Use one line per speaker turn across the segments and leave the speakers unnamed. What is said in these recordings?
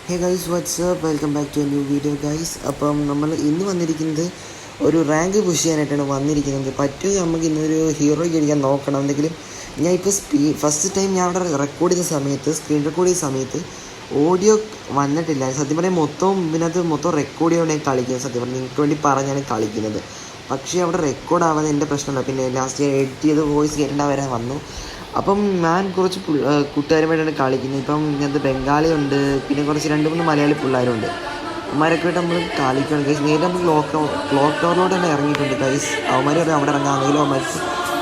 Hey guys what's up welcome back to a new video guys. അപ്പം നമ്മൾ ഇന്ന് വന്നിരിക്കുന്നത് ഒരു റാങ്ക് പുഷ് ചെയ്യാനായിട്ടാണ് വന്നിരിക്കുന്നത്. പറ്റുമെങ്കിൽ നമുക്ക് ഇന്നൊരു ഹീറോയ്ക്ക് അടിക്കാൻ നോക്കണം. എന്തെങ്കിലും ഞാൻ ഇപ്പോൾ ഫസ്റ്റ് ടൈം ഞാൻ അവിടെ റെക്കോർഡ് ചെയ്ത സമയത്ത്, സ്ക്രീൻ റെക്കോർഡ് ചെയ്ത സമയത്ത് ഓഡിയോ വന്നിട്ടില്ല. സത്യം പറഞ്ഞാൽ ഇതിനകത്ത് മൊത്തം റെക്കോർഡ് ചെയ്തുകൊണ്ട് ഞാൻ കളിക്കുന്നത്. സത്യം പറഞ്ഞാൽ നിങ്ങൾക്ക് വേണ്ടി പറഞ്ഞാണ് കളിക്കുന്നത്. പക്ഷേ അവിടെ റെക്കോർഡ് ആവാതെ എൻ്റെ പ്രശ്നമല്ല. പിന്നെ ലാസ്റ്റ് എഡിറ്റ് ചെയ്ത് വോയിസ് കേട്ടേണ്ട വരെ വന്നു. അപ്പം ഞാൻ കുറച്ച് കൂട്ടുകാരുമായിട്ടാണ് കളിക്കുന്നത്. ഇപ്പം ഇങ്ങനത്തെ ബംഗാളി ഉണ്ട്, പിന്നെ കുറച്ച് 2-3 മലയാളി പിള്ളേരുണ്ട്. അവന്മാരൊക്കെ ആയിട്ട് നമ്മൾ കളിക്കണം ഗൈസ്. നേരെ നമ്മൾ ക്ലോക്ക് ടവറിലോട്ട് തന്നെ ഇറങ്ങിയിട്ടുണ്ട് ഗൈസ്. അവന്മാർ അവിടെ ഇറങ്ങാമെങ്കിലും അവന്മാർക്ക്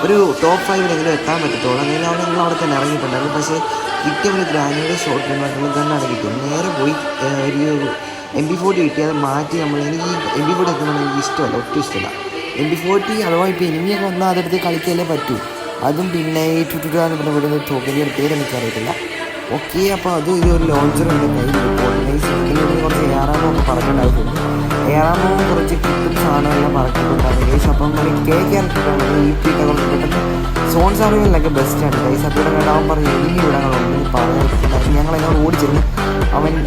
ഒരു ടോപ്പ് 5 എത്താൻ പറ്റത്തുള്ളൂ. അങ്ങനെ ഞങ്ങൾ അവിടെ തന്നെ ഇറങ്ങിയിട്ടുണ്ടായിരുന്നു. പക്ഷേ കിട്ടിയ ഒരു ഗ്രാനുവൽ ഷോട്ട് ഗണ്ണാണ് കിട്ടിയത്. നേരെ പോയി ഒരു MP40 കിട്ടി. അത് മാറ്റി എനിക്ക് ഈ MP40 എത്തുമ്പോൾ എനിക്ക് ഇഷ്ടമല്ല, ഒട്ടും ഇഷ്ടമല്ല. MP40 അഥവാ ഇപ്പോൾ എനിമിയൊക്കെ വന്നാൽ അതെടുത്ത് കളിക്കാനേ പറ്റൂ. അതും പിന്നെ ഈ എന്ന് പറഞ്ഞ ഇവിടെ തോക്കിൻ്റെ ഒരു പേര് എനിക്കറിയത്തില്ല. ഓക്കെ, അപ്പോൾ അതും ഇതൊരു ലോഞ്ചറുണ്ട് കയ്യിൽ. കുറച്ച് ഏറാമോ പറഞ്ഞിട്ടുണ്ടായിട്ടുണ്ട്. ഏറാമോ കുറച്ച് കിട്ടും സാധനമെല്ലാം പറഞ്ഞിട്ടുണ്ടായിരുന്നു ഗൈസ്. അപ്പം കേൾക്കാനിട്ടുണ്ട് ഈ പീട്ടൊക്കെ പെട്ടെന്ന് സോൺ സാറുകളിലൊക്കെ ബെസ്റ്റാണ് ഗൈസ്. അപ്പോൾ ഇവിടെ അവൻ പറഞ്ഞ് എനിക്ക് ഇവിടങ്ങളുണ്ട് പറഞ്ഞിട്ടുണ്ടായിരുന്നു. ഞങ്ങളെല്ലാം ഓടിച്ചിരുന്നു.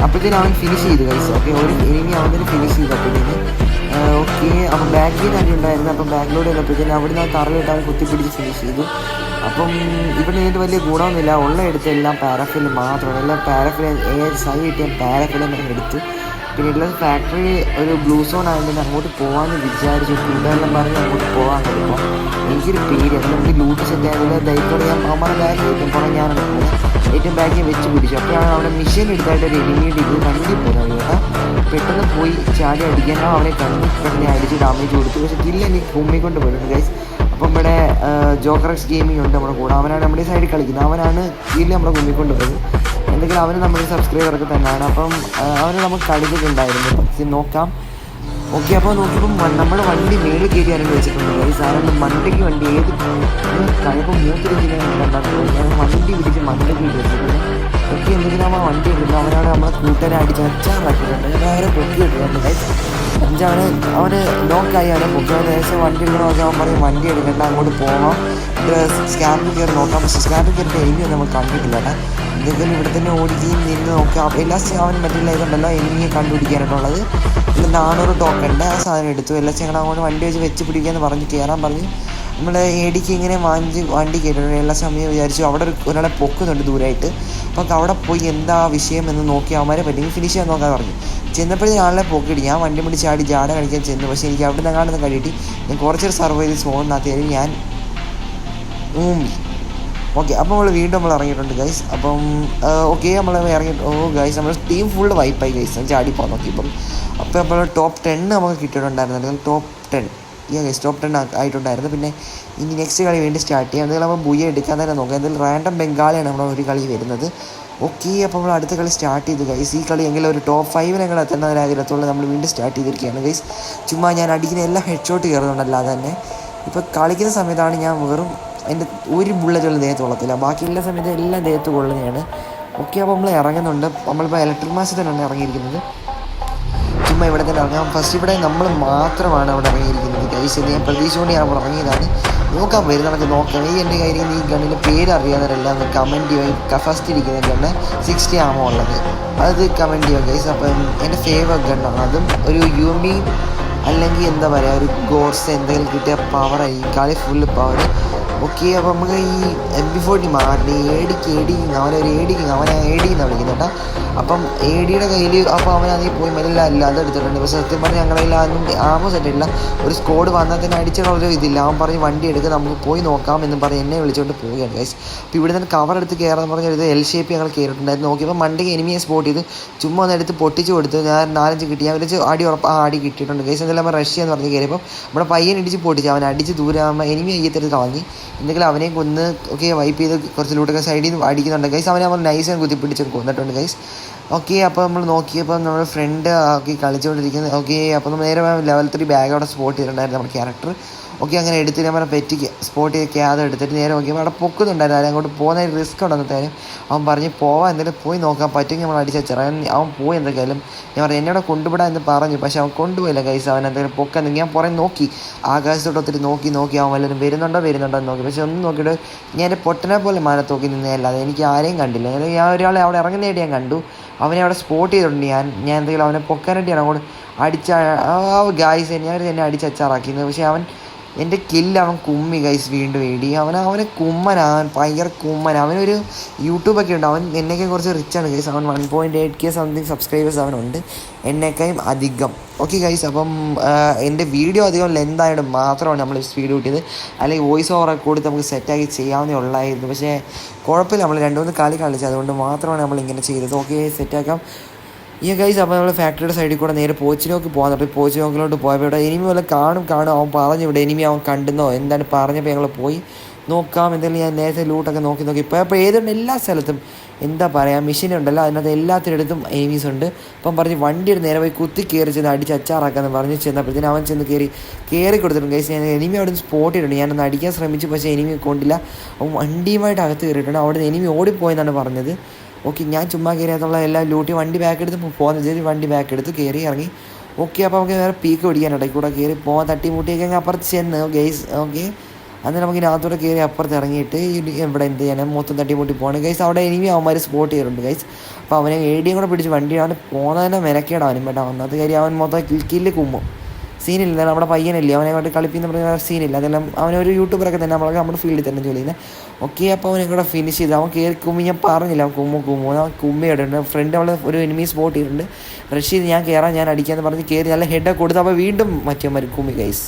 അപ്പോഴത്തേനും അവൻ ഫിനിഷ് ചെയ്തു ഗൈസ്. ഓക്കെ, ഒരു എനിമി അവന് ഫിനിഷ് ചെയ്തു. അപ്പോഴത്തേന് ഓക്കെ, അപ്പം ബാക്കിൽ തന്നെ ഉണ്ടായിരുന്നു. അപ്പം ബാക്കിലോട്ട് ചെന്നപ്പോഴത്തേനും അവിടെ നിന്ന് തറയിലിട്ട് അവൻ കുത്തിപ്പിടിച്ച് ഫിനിഷ് ചെയ്തു. അപ്പം ഇവിടെ നിന്നിട്ട് വലിയ ഗുണമൊന്നുമില്ല. ഉള്ള എടുത്തെല്ലാം പാരഫിൽ മാത്രമാണ്. എല്ലാം പാരഫിൽ സൈ കിട്ടിയ പാരഫിലും എടുത്തു. പിന്നെ ഉള്ളത് ഫാക്ടറി ഒരു ബ്ലൂ സോൺ ആയതുകൊണ്ട് അങ്ങോട്ട് പോകാമെന്ന് വിചാരിച്ചു. കൂട്ടുകാരെല്ലാം പറഞ്ഞ് അങ്ങോട്ട് പോകാൻ കഴിയുമ്പോൾ എനിക്കൊരു പേടി. അത് നമുക്ക് ലൂട്ട് സെറ്റ് ആയതിൽ ധൈര്യത്തോടെ ഞാൻ അവന്മാരെ ബാഗ് ഏറ്റവും പുറം ഞാനാണ് പോകുന്നത്. ഏറ്റവും ബാഗിൽ വെച്ച് പിടിച്ചു. അപ്പോഴാണ് അവിടെ മിഷൻ എടുത്തായിട്ട് ഒരു എനിമിയുടെ ഇത് വണ്ടി പോകുന്നത് കേട്ടോ. പെട്ടെന്ന് പോയി ചാടി അടിക്കാൻ അവനെ കണ്ടു. പെട്ടെന്ന് അടിച്ച് ഡാമേജ് കൊടുത്തു. പക്ഷേ കില്ല എനിക്ക് കുമ്മിക്കൊണ്ട് പോയിട്ടുണ്ട് ഗൈസ്. അപ്പം ഇവിടെ ജോക്കറക്സ് ഗെയിമിംഗ് ഉണ്ട് നമ്മുടെ കൂടെ. അവനാണ് നമ്മുടെ സൈഡിൽ കളിക്കുന്നത്. അവനാണ് കില്ല് നമ്മളെ കുമ്മിക്കൊണ്ട് പോയത്. എന്തെങ്കിലും അവന് നമ്മുടെ സബ്സ്ക്രൈബറൊക്കെ തന്നെയാണ്. അപ്പം അവന് നമുക്ക് കളിച്ചിട്ടുണ്ടായിരുന്നു. പക്ഷേ നോക്കാം. ഓക്കെ, അപ്പോൾ നോക്കിയപ്പം നമ്മുടെ വണ്ടി മേളിൽ കയറിയാലും വെച്ചിട്ടുണ്ട് ഗൈസ്. ആരാണ് മണ്ടയ്ക്ക് വണ്ടി ഏത് കഴിയപ്പോൾ മൂത്തിരിക്കുന്ന കണ്ടാൽ ഞാൻ വണ്ടി പിടിച്ച് മണ്ടയ്ക്ക് വെച്ചിട്ടുണ്ട്. ഓക്കെ, എന്തെങ്കിലും അവൻ വണ്ടി എടുക്കുന്നു. അവനാണ് നമ്മളെ കൂട്ടനെ അടിച്ച് അച്ചാറാക്കിയിട്ടുണ്ട്. ഞാൻ അവരെ പൊക്കി ഇട്ടിട്ടുണ്ട് ഗൈസ്. അവന് ലോക്കായി. അവനെ പൊക്കിയതിന് ശേഷം വണ്ടി എടുക്കണോ നോക്കി അവൻ പറയും വണ്ടി എടുക്കേണ്ട, അങ്ങോട്ട് പോകാം, സ്കാനിൽ കയറി നോക്കാം. പക്ഷേ സ്കാനിൽ കയറിയിട്ട് എനിമിയൊന്നും നമ്മൾ കണ്ടിട്ടില്ല കേട്ടോ. എന്തെങ്കിലും ഇവിടെ തന്നെ ഓടിക്കുകയും നിന്ന് നോക്കാം. എല്ലാ അവൻ മറ്റുള്ള ഇതുണ്ടല്ലോ എനിമിയെ കണ്ടുപിടിക്കാനായിട്ടുള്ളത്. പിന്നെ 400 ടോക്കൻ്റെ ആ സാധനം എടുത്തു. എല്ലാ ഞങ്ങൾ അങ്ങോട്ട് വണ്ടി വെച്ച് പിടിക്കാമെന്ന് പറഞ്ഞ് കയറാൻ പറഞ്ഞ് നമ്മൾ ഏടിക്ക് ഇങ്ങനെ വണ്ടി കയറിയിട്ടുണ്ട്. എല്ലാ സമയം വിചാരിച്ചു അവിടെ ഒരാളെ പൊക്കുന്നുണ്ട് ദൂരമായിട്ട്. അപ്പം അവിടെ പോയി എന്താ വിഷയം എന്ന് നോക്കി അവന്മാരെ പറ്റി ഫിനിഷ് ചെയ്യാൻ നോക്കാൻ പറഞ്ഞു. ചെന്നപ്പോഴേ ആളെ പൊക്കിയിട്ട് ഞാൻ വണ്ടി പിടിച്ച് ചാടി ജാട കളിക്കാൻ ചെന്നു. പക്ഷേ എനിക്ക് അവിടെ നിന്ന് കാണുന്ന കഴിയിട്ട് ഞാൻ കുറച്ചൊരു സർവൈവ് സോണിനകത്ത് ഞാൻ ഓക്കെ. അപ്പോൾ നമ്മൾ വീണ്ടും ഇറങ്ങിയിട്ടുണ്ട് ഗൈസ്. അപ്പം ഓക്കെ, നമ്മൾ ഇറങ്ങിയിട്ട് ഗൈസ് നമ്മൾ ടീം ഫുള്ള് വൈപ്പായി ഗൈസ്. ചാടി പോകാൻ നോക്കി. അപ്പോൾ നമ്മൾ ടോപ്പ് 10 നമുക്ക് കിട്ടിയിട്ടുണ്ടായിരുന്നു. ടോപ്പ് 10 ഗൈസ്, ടോപ്പ് 10 ആയിട്ടുണ്ടായിരുന്നു. പിന്നെ ഇനി നെക്സ്റ്റ് കളി വേണ്ടി സ്റ്റാർട്ട് ചെയ്യാം. എന്തെങ്കിലും നമ്മൾ ബുയ എടുക്കാൻ തന്നെ നോക്കാം. എന്തെങ്കിലും റാൻഡം ബംഗാളിയാണ് നമ്മൾ ഒരു കളി വരുന്നത്. ഓക്കെ, അപ്പോൾ നമ്മൾ അടുത്ത കളി സ്റ്റാർട്ട് ചെയ്തു ഗൈസ്. ഈ കളി എങ്കിലും ഒരു ടോപ്പ് 5 എത്തുന്ന ഒരാഗ്രഹത്തോടെ നമ്മൾ വീണ്ടും സ്റ്റാർട്ട് ചെയ്തിരിക്കുകയാണ് ഗൈസ്. ചുമ്മാ ഞാൻ അടിക്കുന്ന എല്ലാം ഹെഡ് ഷോട്ട് കയറുന്നുണ്ടല്ലാതെ തന്നെ. ഇപ്പോൾ കളിക്കുന്ന സമയത്താണ് ഞാൻ വെറും അതിൻ്റെ ഒരു ബുള്ളറ്റുകൾ ദേഹത്ത് കൊള്ളത്തില്ല. ബാക്കിയുള്ള സമയത്ത് എല്ലാം ദേഹത്ത് കൊള്ളുന്നതാണ്. ഓക്കെ, അപ്പോൾ നമ്മൾ ഇറങ്ങുന്നുണ്ട്. നമ്മളിപ്പോൾ ഇലക്ട്രിക് മാസിൽ തന്നെയാണ് ഇറങ്ങിയിരിക്കുന്നത്. ചുമ്മാ ഇവിടെ തന്നെ ഇറങ്ങാം. ഫസ്റ്റ് ഇവിടെ നമ്മൾ മാത്രമാണ് അവിടെ ഇറങ്ങിയിരിക്കുന്നത് ഗൈസ്. ഞാൻ പ്രതീക്ഷയോടെ ഞാൻ ഇറങ്ങിയതാണ്. നോക്കാൻ വരുന്നതൊക്കെ നോക്കാം. എൻ്റെ കയ്യിൽ ഈ ഗണ്ണിൻ്റെ പേര് അറിയാവുന്നവരെല്ലാം കമൻറ്റ് ചെയ്യുക. ഫസ്റ്റ് ഇരിക്കുന്ന ഗണ്ണ് 60 ആമോ ഉള്ളത് അത് കമൻറ്റ് ചെയ്യുക ഗൈസ്. അപ്പം എൻ്റെ ഫേവറേറ്റ് ഗണ്ണാണ്. അതും ഒരു UMP അല്ലെങ്കിൽ എന്താ പറയുക, ഒരു ഗോഡ്സ് എന്തെങ്കിലും കിട്ടിയ പവറായിരിക്കും. കളി ഫുള്ള് പവർ. ഓക്കെ, അപ്പോൾ നമുക്ക് ഈ MP40 മാറി അവനെ AD വിളിക്കുന്നത് കേട്ടോ. അപ്പം ADയുടെ കയ്യിൽ അപ്പോൾ അവനതിൽ പോയി മെല്ലാം അതെടുത്തിട്ടുണ്ട്. പക്ഷേ സത്യം പറഞ്ഞാൽ ഞങ്ങളുടെ കയ്യിൽ അതൊന്നും ആമോ സെറ്റില്ല. ഒരു സ്കോഡ് വന്നാൽ തന്നെ അടിച്ചുള്ള ഇതില്ല. അവൻ പറഞ്ഞ് വണ്ടി എടുക്കുക, നമുക്ക് പോയി നോക്കാം എന്നും പറഞ്ഞ് എന്നെ വിളിച്ചുകൊണ്ട് പോവുകയാണ് ഗൈസ്. അപ്പോൾ ഇവിടെ നിന്ന് കവർ എടുത്ത് കയറാന്ന് പറഞ്ഞ് ഒരു L ഷേപ്പ് ഞങ്ങൾ കയറിയിട്ടുണ്ടായിരുന്നു. നോക്കിയപ്പോൾ മണ്ടയ്ക്ക് എനിമിയെ സ്പോട്ട് ചെയ്ത് ചുമ്മാ ഒന്ന് എടുത്ത് പൊട്ടിച്ച് കൊടുത്ത് ഞാൻ 4-5 കിട്ടി. ഞാൻ വിളിച്ച് അടി കിട്ടിയിട്ടുണ്ട് ഗൈസ്. എന്തെല്ലാം റഷ്യ എന്ന് പറഞ്ഞ് കയറിയപ്പോൾ നമ്മുടെ പയ്യൻ ഇടിച്ച് പൊട്ടിച്ച് അവൻ അടിച്ച് ദൂരെ ആകുമ്പോൾ എനിമി അയ്യത്തെടുത്ത് കളഞ്ഞ് എന്തെങ്കിലും അവനെ കൊന്ന് ഓക്കെ വൈപ്പ് ചെയ്ത് കുറച്ച് ലൂട്ടൊക്കെ സൈഡിൽ നിന്ന് അടിക്കുന്നുണ്ട് ഗൈസ്. അവനെ നമ്മൾ നൈസ് കുത്തിപ്പിടിച്ച് കൊന്നിട്ടുണ്ട് ഗൈസ്. ഓക്കെ, അപ്പോൾ നമ്മൾ നോക്കിയപ്പോൾ നമ്മുടെ ഫ്രണ്ട് കളിച്ചുകൊണ്ടിരിക്കുന്നത്. ഓക്കെ, അപ്പോൾ നമ്മൾ നേരെ ലെവൽ 3 ബാഗ് അവിടെ സ്പോട്ട് ചെയ്തിട്ടുണ്ടായിരുന്നു നമ്മുടെ ക്യാരക്ടർ. ഓക്കെ അങ്ങനെ എടുത്തിട്ട് നമ്മുടെ പെറ്റിക്ക് സ്പോട്ട് ചെയ്ത് ക്യാദ് എടുത്തിട്ട് നേരെ നോക്കിയപ്പോൾ അവിടെ പൊക്കുന്നുണ്ടായിരുന്നു. അതിൽ അങ്ങോട്ട് പോകുന്ന റിസ്ക് ഉണ്ടെന്നത്തേനും അവൻ പറഞ്ഞ് പോവാൻ എന്തെങ്കിലും പോയി നോക്കാൻ പറ്റുമെങ്കിൽ നമ്മൾ അടിച്ചാൽ അവൻ പോയി എന്തൊക്കെയാലും ഞാൻ പറഞ്ഞു എന്നോട് കൊണ്ടുവിടാൻ എന്ന് പറഞ്ഞു. പക്ഷേ അവൻ കൊണ്ടുപോയില്ല ഗൈസ്. അവൻ എന്തെങ്കിലും പൊക്കെന്തെങ്കിലും ഞാൻ പുറം നോക്കി ആകാശത്തോട്ട് ഒത്തിരി നോക്കി അവൻ വല്ലതും വരുന്നുണ്ടോ എന്ന് നോക്കി. പക്ഷെ ഒന്നും നോക്കിയിട്ട് ഞാൻ എൻ്റെ പൊട്ടനെ പോലെ മാനത്ത് നോക്കി നിന്നതല്ലാതെ എനിക്ക് ആരെയും കണ്ടില്ല. ഞാൻ ഒരാളെ അവിടെ ഇറങ്ങുന്നതായിട്ട് ഞാൻ കണ്ടു. അവനെ അവിടെ സ്പോട്ട് ചെയ്തിട്ടുണ്ട്. ഞാൻ എന്തെങ്കിലും അവനെ പൊക്കാനായിട്ടാണ് അങ്ങോട്ട് അടിച്ച ഗൈസ് എന്നെ അടിച്ചച്ചാറാക്കിയത്. പക്ഷേ അവൻ എൻ്റെ കില്ല് അവൻ കുമ്മി ഗൈസ് വീണ്ടും വേടി. അവനെ കുമ്മനാണ്, ഭയങ്കര കുമ്മൻ. അവനൊരു യൂട്യൂബൊക്കെ ഉണ്ട്. അവൻ എന്നേക്കാൾ കുറച്ച് റിച്ചാണ് ഗൈസ്. അവൻ 1.8K സംതിങ് സബ്സ്ക്രൈബേഴ്സ് അവനുണ്ട്, എന്നേക്കാളും അധികം. ഓക്കെ ഗൈസ്, അപ്പം എൻ്റെ വീഡിയോ അധികം ലെന്തായിട്ട് മാത്രമാണ് നമ്മൾ സ്പീഡ് കൂട്ടിയത്. അല്ലെങ്കിൽ വോയിസ് ഓവറൊക്കെ കൊടുത്ത് നമുക്ക് സെറ്റാക്കി ചെയ്യാവുന്നേ ഉള്ളായിരുന്നു. പക്ഷേ കുഴപ്പമില്ല, നമ്മൾ 2-3 കളി കളിച്ചത് അതുകൊണ്ട് മാത്രമാണ് നമ്മളിങ്ങനെ ചെയ്തത്. ഓക്കെ, സെറ്റാക്കാം. ഈ ഗൈസ് അപ്പോൾ നമ്മൾ ഫാക്ടറിയുടെ സൈഡിൽ കൂടെ നേരെ പോച്ചിനോക്ക് പോകാൻ തുടങ്ങി. പോച്ചിനോക്കിലോട്ട് പോയപ്പോൾ ഇവിടെ എനിമി വല്ല കാണും അവൻ പറഞ്ഞു ഇവിടെ എനിമി അവൻ കണ്ടെന്നോ എന്താണ് പറഞ്ഞപ്പോൾ ഞങ്ങൾ പോയി നോക്കാം. എന്തെങ്കിലും ഞാൻ നേരത്തെ ലൂട്ടൊക്കെ നോക്കി ഇപ്പോൾ ഏതുണ്ട് എല്ലാ സ്ഥലത്തും എന്താ പറയുക മെഷീനുണ്ടല്ലോ, അതിനകത്ത് എല്ലാത്തിനടുത്തും എനിമീസ് ഉണ്ട്. അപ്പം പറഞ്ഞ് വണ്ടിയുടെ നേരെ പോയി കുത്തി കയറി ചെന്ന് അടിച്ച് അച്ചാറാക്കാന്ന് പറഞ്ഞ് ചെന്നപ്പോഴത്തേന് അവൻ ചെന്ന് കയറി കൊടുത്തിട്ടുണ്ട് ഗൈസ്. ഞാൻ എനിമി അവിടെ നിന്ന് സ്പോട്ട് ചെയ്തിട്ടുണ്ട്. ഞാനൊന്ന് അടിക്കാൻ ശ്രമിച്ചു, പക്ഷേ എനിമി കൊണ്ടില്ല. അവൻ വണ്ടിയുമായിട്ട് അകത്ത് കയറിയിട്ടുണ്ട്. അവിടെ നിന്ന് എനിമി ഓടിപ്പോയെന്നാണ് പറഞ്ഞത്. ഓക്കെ, ഞാൻ ചുമ്മാ കയറിയാത്തുള്ള എല്ലാം ലൂട്ടി വണ്ടി ബാക്ക് എടുത്ത് പോകുന്ന വണ്ടി ബാക്ക് എടുത്ത് കയറി ഇറങ്ങി. ഓക്കെ, അപ്പോൾ നമുക്ക് വേറെ പീക്ക് പിടിക്കാനുണ്ട്. കൂടെ കയറി പോകാൻ തട്ടിമുട്ടിയൊക്കെ അങ്ങ് അപ്പുറത്ത് ചെന്ന് ഗൈസ്. ഓക്കെ, അന്ന് നമുക്ക് ഇതിനകത്തോടെ കയറി അപ്പുറത്ത് ഇറങ്ങിയിട്ട് ഇവിടെ എന്ത് ചെയ്യാനും മൊത്തം തട്ടിമുട്ടി പോകണം ഗൈസ്. അവിടെ ഇനിയും അവന്മാർ സ്പോട്ട് ചെയ്തിട്ടുണ്ട് ഗൈസ്. അപ്പോൾ അവനെ ഏടിയും കൂടെ പിടിച്ച് വണ്ടി അവന് പോകുന്നതന്നെ മെനക്കേടാവനും വേണ്ട. ഒന്നാമത്തെ കാര്യം അവൻ മൊത്തം കില്ല് കുമ്മും സീനില്ല. നമ്മുടെ പയ്യനില്ലേ അവനെ കൊണ്ട് കളിപ്പിക്കുന്ന പറഞ്ഞ സീനില്ല. അതെല്ലാം അവനൊരു യൂട്യൂബറൊക്കെ തന്നെ നമ്മുടെ ഫീൽഡിൽ തന്നെ ജോലി ചെയ്യുന്നത്. ഓക്കെ, അപ്പോൾ അവനെ കൂടെ ഫിനിഷ് ചെയ്ത് അവൻ കയറി കുമ്മി. ഞാൻ പറഞ്ഞില്ല അവൻ കുമ്മു അവൻ കുമ്മി ഇടുന്നുണ്ട്. ഫ്രണ്ട് അവൾ ഒരു എനിമി സ്പോട്ട് ചെയ്തിട്ടുണ്ട്. റഷീദ് ഞാൻ അടിക്കാമെന്ന് പറഞ്ഞ് കയറി നല്ല ഹെഡൊക്കെ കൊടുത്ത് അപ്പോൾ വീണ്ടും മറ്റേ കുമ്മി ഗൈസ്.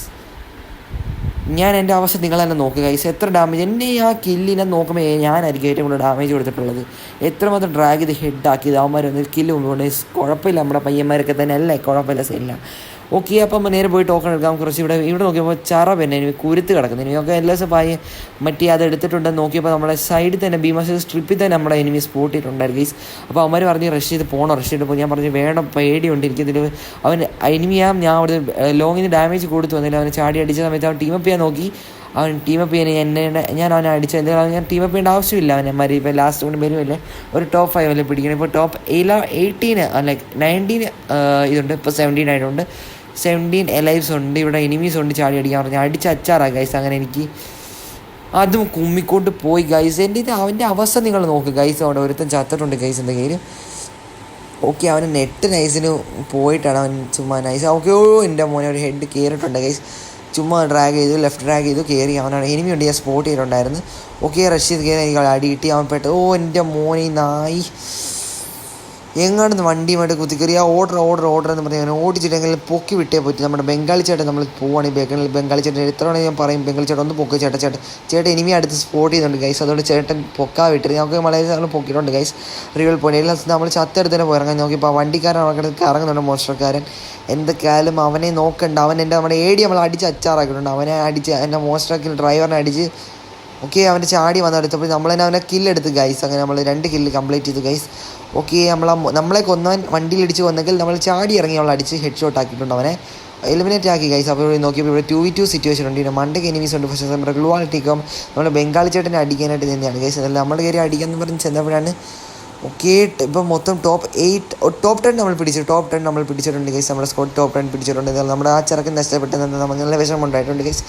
ഞാൻ എൻ്റെ അവസ്ഥ നിങ്ങൾ തന്നെ നോക്കുക ഗൈസ്. എത്ര ഡാമേജ് എന്നെ ആ കില്ലിനെ നോക്കുമ്പോൾ ഞാനായിരിക്കും ഏറ്റവും കൂടുതൽ ഡാമേജ് കൊടുത്തിട്ടുള്ളത്. എത്രമാത്രം ഡ്രാഗ് ചെയ്ത് ഹെഡാക്കിയത് അവന്മാർ വന്ന് കില്ല് മുമ്പോട്ട്. കുഴപ്പമില്ല, നമ്മുടെ പയ്യന്മാരൊക്കെ തന്നെ അല്ലേ, കുഴപ്പമില്ല, സൈല്ല. ഓക്കെ, അപ്പം നേരെ പോയി ടോക്കൺ എടുക്കാം. കുറച്ച് ഇവിടെ നോക്കിയപ്പോൾ ചറ പിന്നെ എനിക്ക് കുരുത്ത് കിടക്കുന്നു. എനിക്കൊക്കെ എല്ലാ ദിവസം മറ്റേ അത് എടുത്തിട്ടുണ്ടെന്ന് നോക്കിയപ്പോൾ നമ്മുടെ സൈഡിൽ തന്നെ ഭീമാശ സ്ട്രിപ്പിൽ തന്നെ നമ്മുടെ എനിമി സ്പോട്ട് ചെയ്തിട്ടുണ്ടായിരുന്നു ഗൈസ്. അപ്പോൾ അവന്മാർ പറഞ്ഞ് റഷ് ചെയ്ത് പോകും. ഞാൻ പറഞ്ഞു വേണം, പേടിയുണ്ട് എനിക്കിതിൽ. അവൻ എനിമിയാം ഞാൻ അവിടെ ലോങ്ങിന് ഡാമേജ് കൊടുത്തു വന്നില്ല. അവന് ചാടി അടിച്ച സമയത്ത് അവൻ ടീമപ്പ് ചെയ്യാൻ നോക്കി. അവൻ ടീമപ്പ് ചെയ്യാൻ ഞാൻ അവനെ അടിച്ച എന്തെങ്കിലും ഞാൻ ടീമപ്പ് ചെയ്യേണ്ട ആവശ്യമില്ല. അവന്മാർ ഇപ്പോൾ ലാസ്റ്റ് കൊണ്ട് വരുമല്ലേ ഒരു ടോപ്പ് 5 അല്ലേ പിടിക്കണം. ഇപ്പോൾ ടോപ്പ് 18 ലൈക്ക് 19 ഇതുണ്ട്. ഇപ്പോൾ 17 ആയിട്ടുണ്ട്. 17 എലൈവ്സ് ഉണ്ട്. ഇവിടെ എനിമീസ് ഉണ്ട്. ചാടി അടിക്കാൻ പറഞ്ഞു അടിച്ച് അച്ചാറാണ് ഗൈസ്. അങ്ങനെ എനിക്ക് അതും കുമ്മിക്കൊണ്ട് പോയി ഗൈസ്. അവൻ്റെ അവസ്ഥ നിങ്ങൾ നോക്ക് ഗൈസ്. അവിടെ ഒരുത്തൻ ചത്തിട്ടുണ്ട് ഗൈസ് എൻ്റെ കയ്യിൽ. ഓക്കെ, അവന് നെറ്റ് നൈസിന് പോയിട്ടാണ് അവൻ ചുമ്മാ നൈസ്. ഓക്കെ, എൻ്റെ മോനെ ഒരു ഹെഡ് കയറിയിട്ടുണ്ട് ഗൈസ്. ചുമ്മാ ലെഫ്റ്റ് ഡ്രാഗ് ചെയ്തു കയറി. അവനാണ് എനിമി ഉണ്ട്, ഞാൻ സ്പോട്ട് ചെയ്തിട്ടുണ്ടായിരുന്നു. ഓക്കെ, റഷ് ചെയ്ത് കയറി എനിക്ക് അടി കിട്ടി. അവൻ എൻ്റെ മോനെ നായി എങ്ങാണ്ടെന്ന് വണ്ടിയുമായിട്ട് കുത്തിക്കറി. ആ ഓർഡർ എന്ന് പറഞ്ഞാൽ ഓടിച്ചിട്ടെങ്കിൽ പൊക്കി വിട്ടേ പറ്റും. നമ്മുടെ ബംഗാളി ചേട്ടൻ നമ്മൾ പോവുകയാണെങ്കിൽ ബംഗാളി ചേട്ടൻ എത്ര തവണ ഞാൻ പറയും ബംഗാളി ചേട്ടൻ ഒന്ന് പൊക്ക് ചേട്ടൻ ഇനിമി അടുത്ത് സ്പോട്ട് ചെയ്യുന്നുണ്ട് ഗൈസ്. അതുകൊണ്ട് ചേട്ടൻ പൊക്കാ വിട്ടത് നമുക്ക് മലയാളം പൊക്കിയിട്ടുണ്ട് ഗൈസ്. റിയൽ പോയിന്റ് എല്ലാ നമ്മൾ ചത്തെടുത്ത് തന്നെ പോയി ഇറങ്ങാൻ നോക്കിയപ്പോൾ വണ്ടിക്കാരൻ അവർക്ക് ഇറങ്ങുന്നുണ്ട് മോസ്റ്റർക്കാരൻ. എന്തൊക്കെയായാലും അവനെ നോക്കണ്ട. നമ്മുടെ ഏടി നമ്മൾ അടിച്ച് അച്ചാറാക്കിയിട്ടുണ്ട്. അവനെ അടിച്ച് എൻ്റെ മോസ്റ്ററാക്കി ഡ്രൈവറിനെ അടിച്ച്. ഓക്കെ, അവൻ്റെ ചാടി വന്നെടുത്തപ്പോൾ നമ്മൾ തന്നെ അവനെ കില്ലെടുത്ത് ഗൈസ്. അങ്ങനെ നമ്മൾ 2 കില്ല് കംപ്ലീറ്റ് ചെയ്തു ഗൈസ്. ഓക്കെ, നമ്മളെ കൊന്നവൻ വണ്ടിയിലിടിച്ച് കൊന്നെങ്കിൽ നമ്മൾ ചാടി ഇറങ്ങി അവൾ അടിച്ച് ഹെഡ് ഷോട്ട് ആക്കിയിട്ടുണ്ട്. അവനെ എലിമിനേറ്റ് ആക്കി ഗൈസ്. അപ്പോൾ ഇവിടെ നോക്കിയപ്പോൾ ഇവിടെ 2v2 സിറ്റുവേഷൻ ഉണ്ട്. പിന്നെ മണ്ടയ്ക്ക് എനിമീസ് ഉണ്ട്. പക്ഷേ നമ്മുടെ ഗ്ലുവാളിറ്റിക്കും നമ്മുടെ ബംഗാളി ചേട്ടനെ അടിക്കാനായിട്ട് തന്നെയാണ് ഗൈസ്. അതല്ല നമ്മുടെ കയറി അടിക്കാമെന്ന് പറഞ്ഞ് ചെന്നപ്പോഴാണ്. ഓക്കെ, ഇപ്പം മൊത്തം ടോപ്പ് 10 നമ്മൾ പിടിച്ചിട്ടുണ്ട് ഗൈസ്. നമ്മുടെ സ്കോഡ് ടോപ്പ് 10 പിടിച്ചിട്ടുണ്ട്. നമ്മുടെ ആ ചെറുക്കൻ നഷ്ടപ്പെട്ടെന്ന് നമുക്ക് നല്ല വിഷമം ഉണ്ടായിട്ടുണ്ട് ഗൈസ്.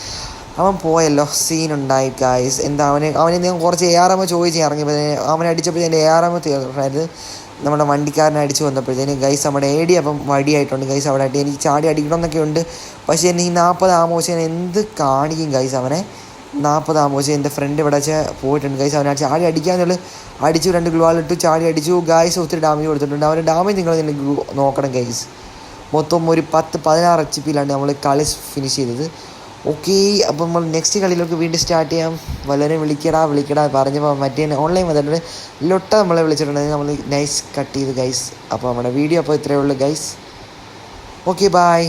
അവൻ പോയല്ലോ, സീനുണ്ടായി ഗൈസ്. എന്താ അവനെ ഞാൻ കുറച്ച് ARM ചോദിച്ച് ഇറങ്ങിയപ്പോൾ അവനെ അടിച്ചപ്പോൾ എൻ്റെ ARM തീർന്നായിരുന്നു. നമ്മുടെ വണ്ടിക്കാരനെ അടിച്ച് വന്നപ്പോഴത്തേന് ഗൈസ് നമ്മുടെ AD അപ്പം വടിയായിട്ടുണ്ട് ഗൈസ്. അവിടെ ആയിട്ട് എനിക്ക് ചാടി അടിക്കണമെന്നൊക്കെ ഉണ്ട്. പക്ഷേ എന്നെ ഈ 40 ആമോശം ഞാൻ എന്ത് കാണിക്കും ഗൈസ്. അവനെ 40 ആമോശം എൻ്റെ ഫ്രണ്ട് ഇവിടെ പോയിട്ടുണ്ട് ഗൈസ്. അവനെ ചാടി അടിക്കാന്നുള്ളത് അടിച്ചു. 2 ഗ്ലുവാളിട്ടു ചാടി അടിച്ചു ഗൈസ്. ഒത്തിരി ഡാമേജ് കൊടുത്തിട്ടുണ്ട്. അവൻ്റെ ഡാമേജ് നിങ്ങൾ തന്നെ നോക്കണം ഗൈസ്. മൊത്തം ഒരു 10-16 HP-ലാണ് നമ്മൾ കളി ഫിനിഷ് ചെയ്തത്. ഓക്കെ, അപ്പം നമ്മൾ നെക്സ്റ്റ് കളിയിലേക്ക് വീണ്ടും സ്റ്റാർട്ട് ചെയ്യാം. വല്ലവരും വിളിക്കടാ പറഞ്ഞപ്പോൾ മറ്റേ ഓൺലൈൻ വന്നിട്ടുണ്ട്. ലൊട്ട നമ്മളെ വിളിച്ചിട്ടുണ്ടെങ്കിൽ നമ്മൾ നൈസ് കട്ട് ചെയ്ത് ഗൈസ്. അപ്പോൾ നമ്മുടെ വീഡിയോ അപ്പോൾ ഇത്രയേ ഉള്ളൂ ഗൈസ്. Okay, by.